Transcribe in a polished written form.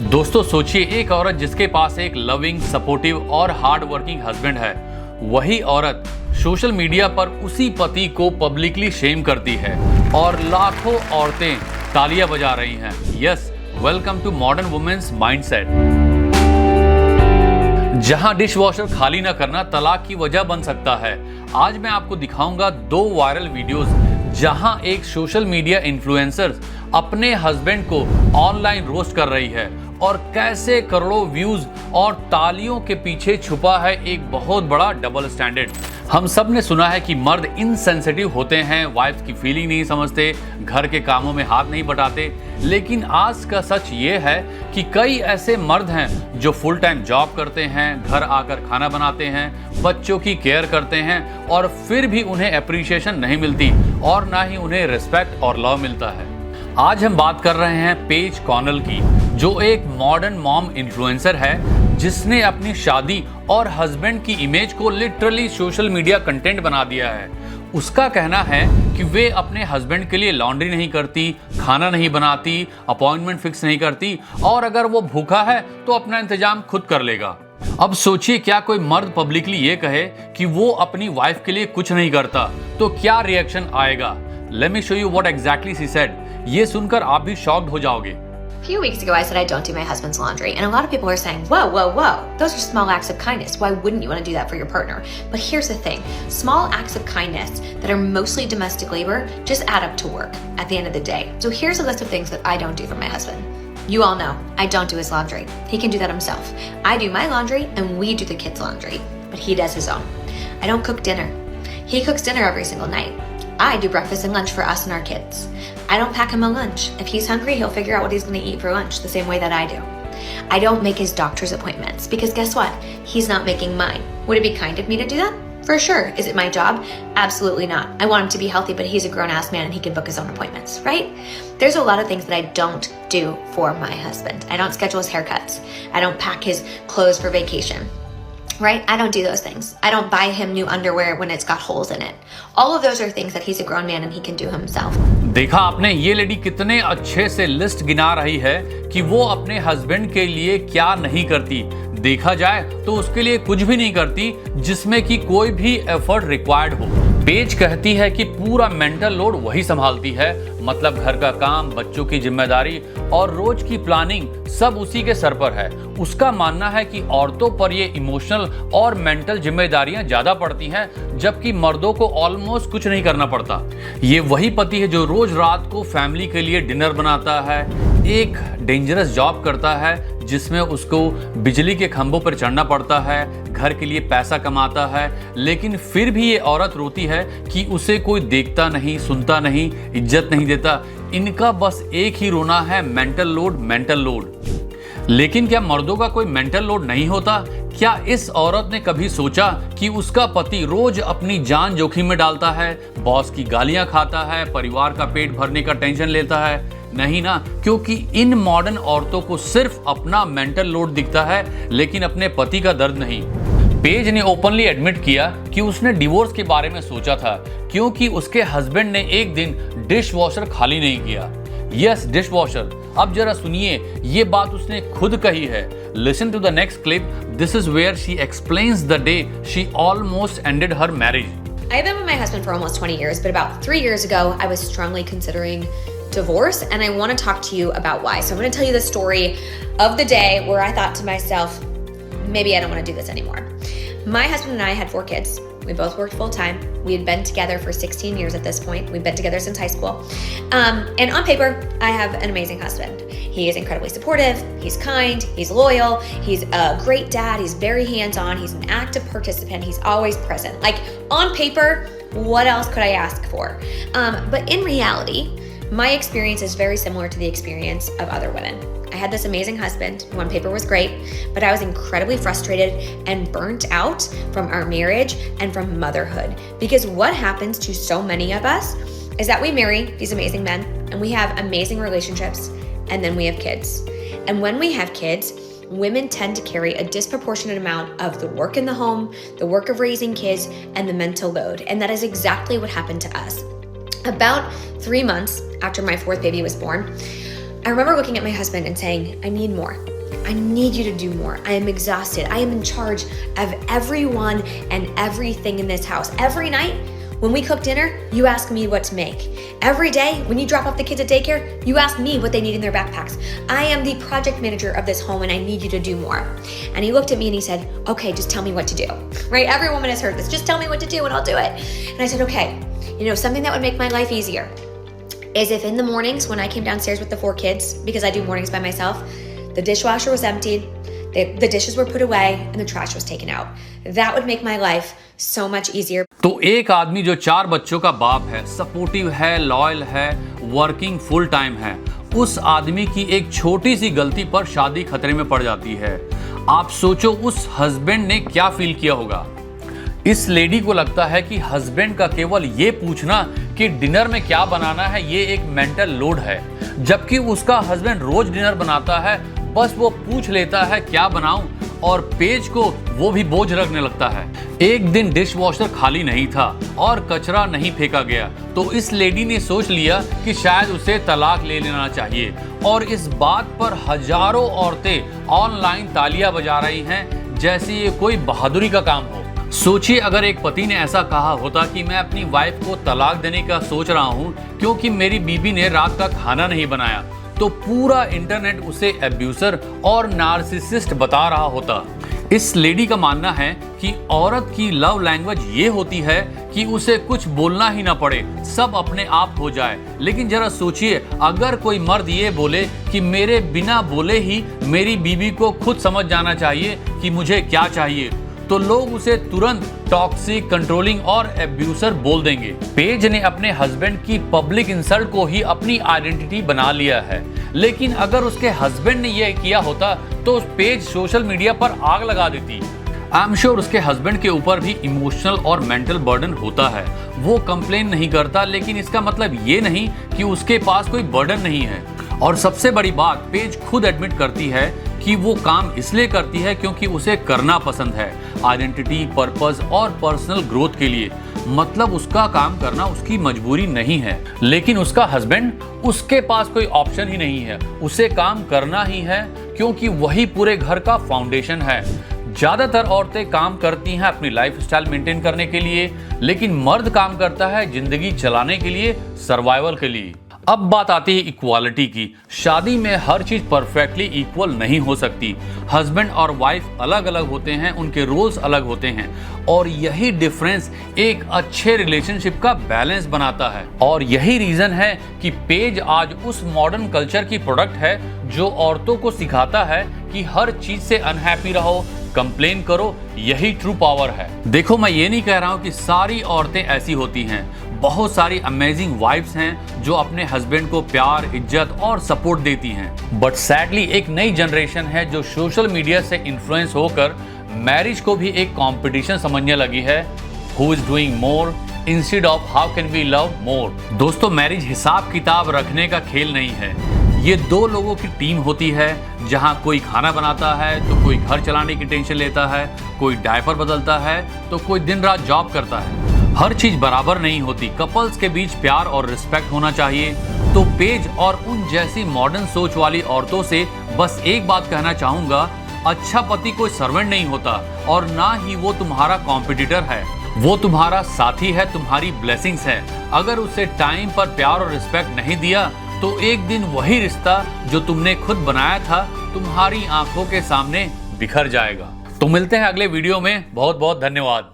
दोस्तों सोचिए, एक औरत जिसके पास एक लविंग, सपोर्टिव और हार्ड वर्किंग हस्बैंड है, वही औरत सोशल मीडिया पर उसी पति को पब्लिकली शेम करती है और लाखों औरतें तालियां बजा रही हैं। Yes, welcome to modern women's mindset, जहां डिश वॉशर खाली न करना तलाक की वजह बन सकता है। आज मैं आपको दिखाऊंगा 2 वायरल वीडियोस जहां एक सोशल मीडिया इन्फ्लुएंसर अपने हस्बैंड को ऑनलाइन रोस्ट कर रही है और कैसे करोड़ों व्यूज और तालियों के पीछे छुपा है एक बहुत बड़ा डबल स्टैंडर्ड। हम सब ने सुना है कि मर्द इनसेंसिटिव होते हैं, वाइफ की फीलिंग नहीं समझते, घर के कामों में हाथ नहीं बटाते। लेकिन आज का सच ये है कि कई ऐसे मर्द हैं जो फुल टाइम जॉब करते हैं, घर आकर खाना बनाते हैं, बच्चों की केयर करते हैं और फिर भी उन्हें अप्रिसिएशन नहीं मिलती और ना ही उन्हें रिस्पेक्ट और लव मिलता है। आज हम बात कर रहे हैं पेज कॉनल की, जो एक मॉडर्न मॉम इन्फ्लुएंसर है जिसने अपनी शादी और हस्बैंड की इमेज को लिटरली सोशल मीडिया कंटेंट बना दिया है। उसका कहना है कि वे अपने हस्बैंड के लिए लॉन्ड्री नहीं करती, खाना नहीं बनाती, अपॉइंटमेंट फिक्स नहीं करती और अगर वो भूखा है तो अपना इंतजाम खुद कर लेगा। अब सोचिए, क्या कोई मर्द पब्लिकली ये कहे कि वो अपनी वाइफ के लिए कुछ नहीं करता तो क्या रिएक्शन आएगा। Let me show you what exactly she said. ये सुनकर आप भी शॉक्ड हो जाओगे। A few weeks ago, I said I don't do my husband's laundry, and a lot of people are saying, whoa, whoa, whoa, those are small acts of kindness. Why wouldn't you want to do that for your partner? But here's the thing, small acts of kindness that are mostly domestic labor just add up to work at the end of the day. So here's a list of things that I don't do for my husband. You all know, I don't do his laundry. He can do that himself. I do my laundry, and we do the kids' laundry, but he does his own. I don't cook dinner. He cooks dinner every single night. I do breakfast and lunch for us and our kids. I don't pack him a lunch. If he's hungry, he'll figure out what he's going to eat for lunch the same way that I do. I don't make his doctor's appointments because guess what? He's not making mine. Would it be kind of me to do that? For sure. Is it my job? Absolutely not. I want him to be healthy, but he's a grown-ass man and he can book his own appointments, right? There's a lot of things that I don't do for my husband. I don't schedule his haircuts. I don't pack his clothes for vacation. Right? I don't do those things. I don't buy him new underwear when it's got holes in it. All of those are things that he's a grown man and he can do himself. देखा आपने, ये lady कितने अच्छे से list गिना रही है कि वो अपने हस्बैंड के लिए क्या नहीं करती। देखा जाए तो उसके लिए कुछ भी नहीं करती जिसमें कि कोई भी एफर्ट रिक्वायर्ड हो। पेज कहती है कि पूरा मेंटल लोड वही संभालती है, मतलब घर का काम, बच्चों की जिम्मेदारी और रोज की प्लानिंग सब उसी के सर पर है। उसका मानना है कि औरतों पर ये इमोशनल और मेंटल जिम्मेदारियां ज्यादा पड़ती हैं, जबकि मर्दों को ऑलमोस्ट कुछ नहीं करना पड़ता। ये वही पति है जो रोज रात को फैमिली के लिए डिनर बनाता है, एक डेंजरस जॉब करता है जिसमें उसको बिजली के खंभों पर चढ़ना पड़ता है, घर के लिए पैसा कमाता है, लेकिन फिर भी ये औरत रोती है कि उसे कोई देखता नहीं, सुनता नहीं, इज्जत नहीं देता। इनका बस एक ही रोना है, मेंटल लोड, मेंटल लोड। लेकिन क्या मर्दों का कोई मेंटल लोड नहीं होता? क्या इस औरत ने कभी सोचा कि उसका पति रोज अपनी जान जोखिम में डालता है, बॉस की गालियां खाता है, परिवार का पेट भरने का टेंशन लेता है? नहीं ना, क्योंकि इन मॉडर्न औरतों को सिर्फ अपना मेंटल लोड दिखता है, लेकिन अपने पति का दर्द नहीं। पेज ने ओपनली एडमिट किया कि उसने डिवोर्स के बारे में सोचा था क्योंकि उसके हस्बैंड ने एक दिन डिश वॉशर खाली नहीं किया। Yes, dish washer. अब जरा सुनिए, ये बात उसने खुद कही है। Listen to the next clip. This is where she explains the day she almost ended her marriage. I've been with my husband for almost 20 years, but about 3 years ago, I was strongly considering divorce, and I want to talk to you about why. So I'm going to tell you the story of the day where I thought to myself, maybe I don't want to do this anymore. My husband and I had 4 kids. We both worked full time. We had been together for 16 years at this point. We've been together since high school. And on paper, I have an amazing husband. He is incredibly supportive. He's kind. He's loyal. He's a great dad. He's very hands-on. He's an active participant. He's always present. Like on paper, what else could I ask for? But in reality, my experience is very similar to the experience of other women. I had this amazing husband who on paper was great, but I was incredibly frustrated and burnt out from our marriage and from motherhood. Because what happens to so many of us is that we marry these amazing men and we have amazing relationships and then we have kids. And when we have kids, women tend to carry a disproportionate amount of the work in the home, the work of raising kids, and the mental load. And that is exactly what happened to us. About 3 months after my 4th baby was born, I remember looking at my husband and saying, I need more. I need you to do more. I am exhausted. I am in charge of everyone and everything in this house. Every night, when we cook dinner, you ask me what to make. Every day, when you drop off the kids at daycare, you ask me what they need in their backpacks. I am the project manager of this home and I need you to do more. And he looked at me and he said, okay, just tell me what to do. Right? Every woman has heard this. Just tell me what to do and I'll do it. And I said, okay, something that would make my life easier is if in the mornings when I came downstairs with the 4 kids, because I do mornings by myself, the dishwasher was emptied, the dishes were put away and the trash was taken out. That would make my life so much easier. तो एक आदमी जो 4 बच्चों का बाप है, supportive है, loyal है, वर्किंग फुल टाइम है, उस आदमी की एक छोटी सी गलती पर शादी खतरे में पड़ जाती है। आप सोचो उस हस्बैंड ने क्या फील किया होगा। इस लेडी को लगता है कि हस्बैंड का केवल ये पूछना कि डिनर में क्या बनाना है ये एक मेंटल लोड है, जबकि उसका हस्बैंड रोज डिनर बनाता है, बस वो पूछ लेता है क्या बनाऊं और पेज को वो भी बोझ रखने लगता है। एक दिन डिश वॉशर खाली नहीं था और कचरा नहीं फेंका गया तो इस लेडी ने सोच लिया कि शायद उसे तलाक ले लेना चाहिए और इस बात पर हजारों औरतें ऑनलाइन तालियां बजा रही हैं जैसे ये कोई बहादुरी का काम हो। सोचिए अगर एक पति ने ऐसा कहा होता कि मैं अपनी वाइफ को तलाक देने का सोच रहा हूँ क्योंकि मेरी बीबी ने रात का खाना नहीं बनाया, तो पूरा इंटरनेट उसे एब्यूसर और नार्सिसिस्ट बता रहा होता। इस लेडी का मानना है कि औरत की लव लैंग्वेज ये होती है कि उसे कुछ बोलना ही ना पड़े, सब अपने आप हो जाए। लेकिन जरा सोचिए अगर कोई मर्द ये बोले कि मेरे बिना बोले ही मेरी बीवी को खुद समझ जाना चाहिए कि मुझे क्या चाहिए, तो लोग उसे तुरंत टॉक्सिक, कंट्रोलिंग और एब्यूसर बोल देंगे। पेज ने अपने हस्बैंड की पब्लिक इंसल्ट को ही अपनी आइडेंटिटी बना लिया है, लेकिन अगर उसके हस्बैंड ने यह किया होता तो उस पेज सोशल मीडिया पर आग लगा देती। आई एम श्योर उसके हस्बैंड के ऊपर भी इमोशनल और मेंटल बर्डन होता है। वो कंप्लेन नहीं करता, लेकिन इसका मतलब ये नहीं कि उसके पास कोई बर्डन नहीं है। और सबसे बड़ी बात, पेज खुद एडमिट करती है कि वो काम इसलिए करती है क्योंकि उसे करना पसंद है, आइडेंटिटी, पर्पस और पर्सनल ग्रोथ के लिए। मतलब उसका काम करना उसकी मजबूरी नहीं है। लेकिन उसका हस्बैंड, उसके पास कोई ऑप्शन ही नहीं है, उसे काम करना ही है क्योंकि वही पूरे घर का फाउंडेशन है। ज्यादातर औरतें काम करती हैं अपनी लाइफस्टाइल मेंटेन करने के लिए, लेकिन मर्द काम करता है जिंदगी चलाने के लिए, सर्वाइवल के लिए। अब बात आती है इक्वालिटी की। शादी में हर चीज परफेक्टली इक्वल नहीं हो सकती। हस्बैंड और वाइफ अलग अलग होते हैं, उनके रोल्स अलग होते हैं और यही डिफरेंस एक अच्छे रिलेशनशिप का बैलेंस बनाता है। और यही रीजन है कि पेज आज उस मॉडर्न कल्चर की प्रोडक्ट है जो औरतों को सिखाता है कि हर चीज से अनहैप्पी रहो, कंप्लेन करो, यही ट्रू पावर है। देखो, मैं ये नहीं कह रहा हूँ कि सारी औरतें ऐसी होती हैं। बहुत सारी अमेजिंग वाइफ्स हैं जो अपने हस्बैंड को प्यार, इज्जत और सपोर्ट देती हैं। बट सैडली एक नई जनरेशन है जो सोशल मीडिया से इन्फ्लुएंस होकर मैरिज को भी एक कंपटीशन समझने लगी है। Who is doing more instead of how can we love more. दोस्तों, मैरिज हिसाब किताब रखने का खेल नहीं है। ये 2 लोगों की टीम होती है जहां कोई खाना बनाता है तो कोई घर चलाने की टेंशन लेता है, कोई डायपर बदलता है तो कोई दिन रात जॉब करता है। हर चीज बराबर नहीं होती। कपल्स के बीच प्यार और रिस्पेक्ट होना चाहिए। तो पेज और उन जैसी मॉडर्न सोच वाली औरतों से बस एक बात कहना चाहूंगा, अच्छा पति कोई सर्वेंट नहीं होता और ना ही वो तुम्हारा कॉम्पिटिटर है। वो तुम्हारा साथी है, तुम्हारी ब्लेसिंग्स है। अगर उसे टाइम पर प्यार और रिस्पेक्ट नहीं दिया तो एक दिन वही रिश्ता जो तुमने खुद बनाया था तुम्हारी आंखों के सामने बिखर जाएगा। तो मिलते हैं अगले वीडियो में। बहुत बहुत धन्यवाद।